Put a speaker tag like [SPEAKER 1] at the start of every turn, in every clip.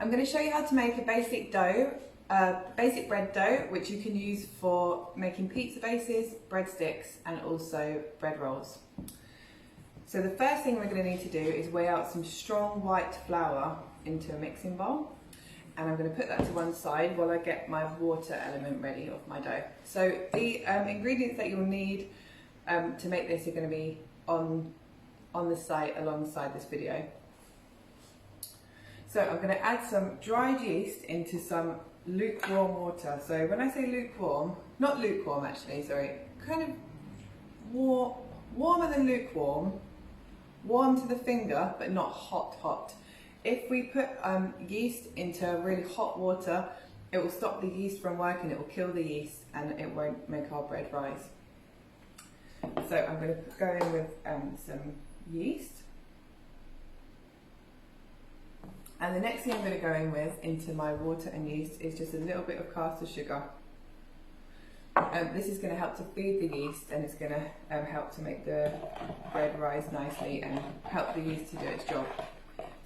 [SPEAKER 1] I'm going to show you how to make a basic dough, basic bread dough, which you can use for making pizza bases, breadsticks, and also bread rolls. So the first thing we're going to need to do is weigh out some strong white flour into a mixing bowl. And I'm going to put that to one side while I get my water element ready of my dough. So the ingredients that you'll need to make this are going to be on the site alongside this video. So I'm going to add some dried yeast into some lukewarm water. So when I say lukewarm, not lukewarm actually, sorry, kind of warmer than lukewarm, warm to the finger, but not hot, hot. If we put yeast into really hot water, it will stop the yeast from working, it will kill the yeast and it won't make our bread rise. So I'm going to go in with some yeast. And the next thing I'm going to go in with into my water and yeast is just a little bit of caster sugar. This is going to help to feed the yeast and it's going to help to make the bread rise nicely and help the yeast to do its job.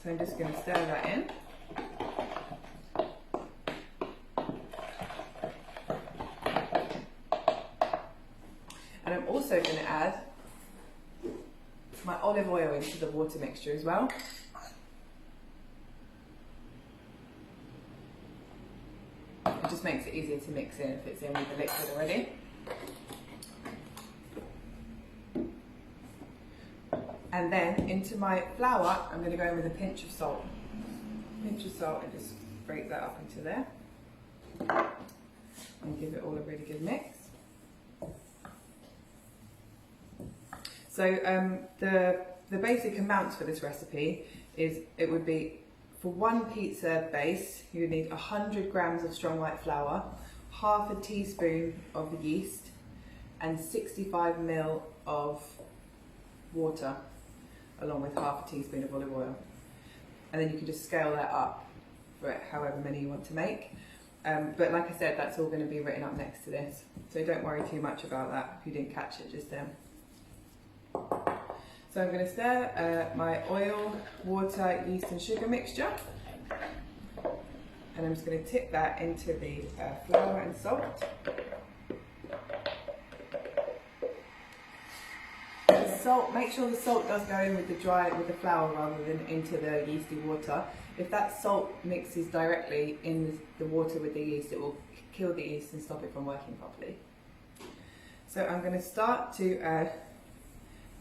[SPEAKER 1] So I'm just going to stir that in. And I'm also going to add my olive oil into the water mixture as well. It just makes it easier to mix in if it's in with the liquid already. And then into my flour, I'm going to go in with a pinch of salt. Pinch of salt and just break that up into there. And give it all a really good mix. So the basic amounts for this recipe is, it would be, for one pizza base, you would need 100 grams of strong white flour, half a teaspoon of yeast, and 65 ml of water, along with half a teaspoon of olive oil. And then you can just scale that up for however many you want to make. But like I said, that's all going to be written up next to this. So don't worry too much about that if you didn't catch it just then. So I'm going to stir my oil, water, yeast and sugar mixture. And I'm just going to tip that into the flour and salt. Salt, make sure the salt does go in with the flour rather than into the yeasty water. If that salt mixes directly in the water with the yeast, it will kill the yeast and stop it from working properly. So I'm going to start to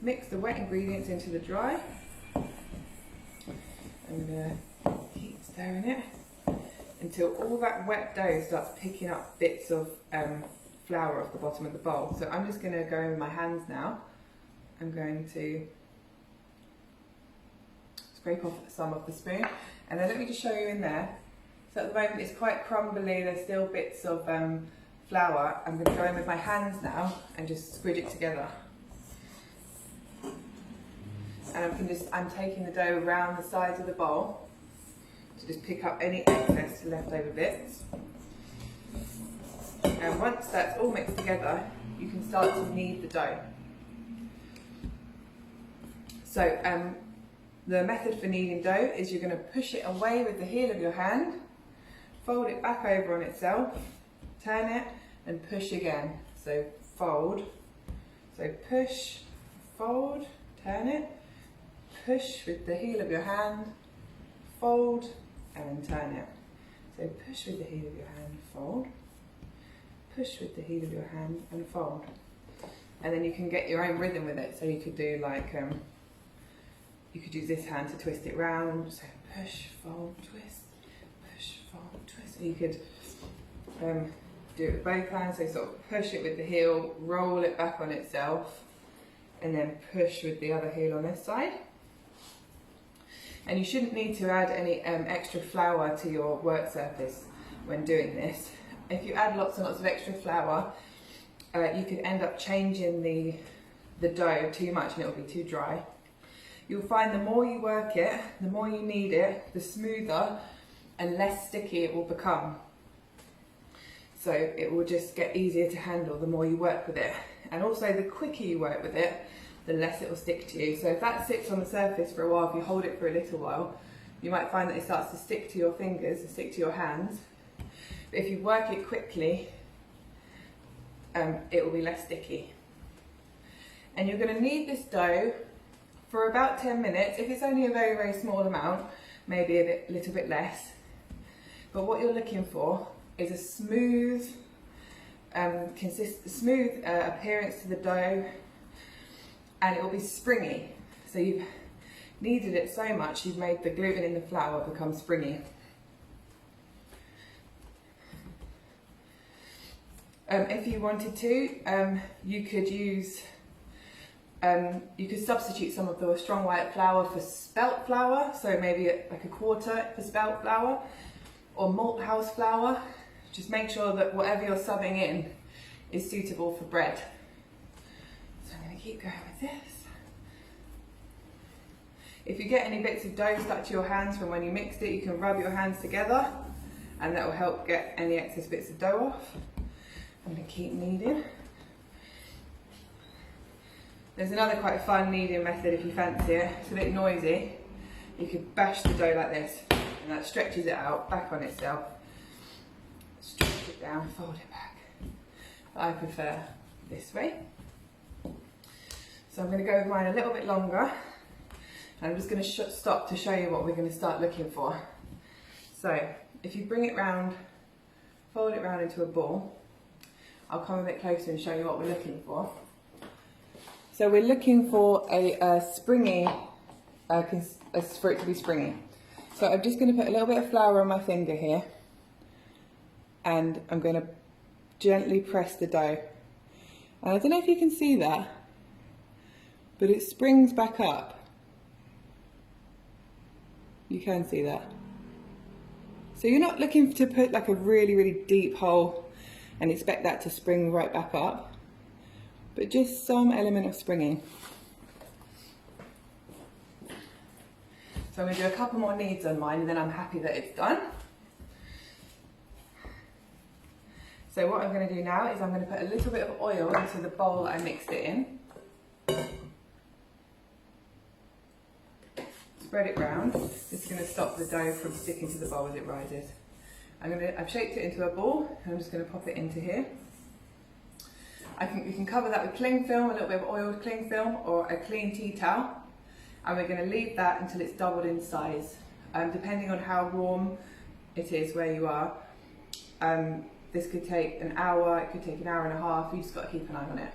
[SPEAKER 1] mix the wet ingredients into the dry. I'm going to keep stirring it until all that wet dough starts picking up bits of flour off the bottom of the bowl. So I'm just going to go in with my hands now. I'm going to scrape off some of the spoon, and then let me just show you in there. So at the moment it's quite crumbly, there's still bits of flour. I'm going to go in with my hands now and just squidge it together. And I'm taking the dough around the sides of the bowl to just pick up any excess leftover bits. And once that's all mixed together, you can start to knead the dough. So the method for kneading dough is you're going to push it away with the heel of your hand, fold it back over on itself, turn it and push again. So fold, so push, fold, turn it, push with the heel of your hand, fold and then turn it. So push with the heel of your hand, fold, push with the heel of your hand and fold. And then you can get your own rhythm with it. So you could do like, you could use this hand to twist it round, so push, fold, twist, push, fold, twist. Or you could do it with both hands, so sort of push it with the heel, roll it back on itself, and then push with the other heel on this side. And you shouldn't need to add any extra flour to your work surface when doing this. If you add lots and lots of extra flour, you could end up changing the dough too much and it will be too dry. You'll find the more you work it, the more you knead it, the smoother and less sticky it will become. So it will just get easier to handle the more you work with it. And also the quicker you work with it, the less it will stick to you. So if that sits on the surface for a while, if you hold it for a little while, you might find that it starts to stick to your fingers, to stick to your hands. But if you work it quickly, it will be less sticky. And you're going to knead this dough for about 10 minutes. If it's only a very, very small amount, maybe a little bit less. But what you're looking for is a smooth, appearance to the dough, and it will be springy. So you've kneaded it so much, you've made the gluten in the flour become springy. If you wanted to, you could substitute some of the strong white flour for spelt flour, so maybe like a quarter for spelt flour, or malt house flour. Just make sure that whatever you're subbing in is suitable for bread. So I'm going to keep going with this. If you get any bits of dough stuck to your hands from when you mixed it, you can rub your hands together and that will help get any excess bits of dough off. I'm going to keep kneading. There's another quite fun kneading method if you fancy it. It's a bit noisy. You could bash the dough like this and that stretches it out back on itself. Stretch it down, fold it back. I prefer this way. So I'm going to go with mine a little bit longer. And I'm just going to stop to show you what we're going to start looking for. So if you bring it round, fold it round into a ball. I'll come a bit closer and show you what we're looking for. So we're looking for a springy, for it to be springy. So I'm just going to put a little bit of flour on my finger here, and I'm going to gently press the dough. And I don't know if you can see that, but it springs back up. You can see that. So you're not looking to put like a really, really deep hole and expect that to spring right back up, but just some element of springing. So I'm going to do a couple more kneads on mine and then I'm happy that it's done. So what I'm going to do now is I'm going to put a little bit of oil into the bowl that I mixed it in. Spread it round. This is going to stop the dough from sticking to the bowl as it rises. I've shaped it into a ball and I'm just going to pop it into here. You can cover that with cling film, a little bit of oiled cling film or a clean tea towel, and we're going to leave that until it's doubled in size. Depending on how warm it is where you are, this could take an hour, it could take an hour and a half, you just got to keep an eye on it.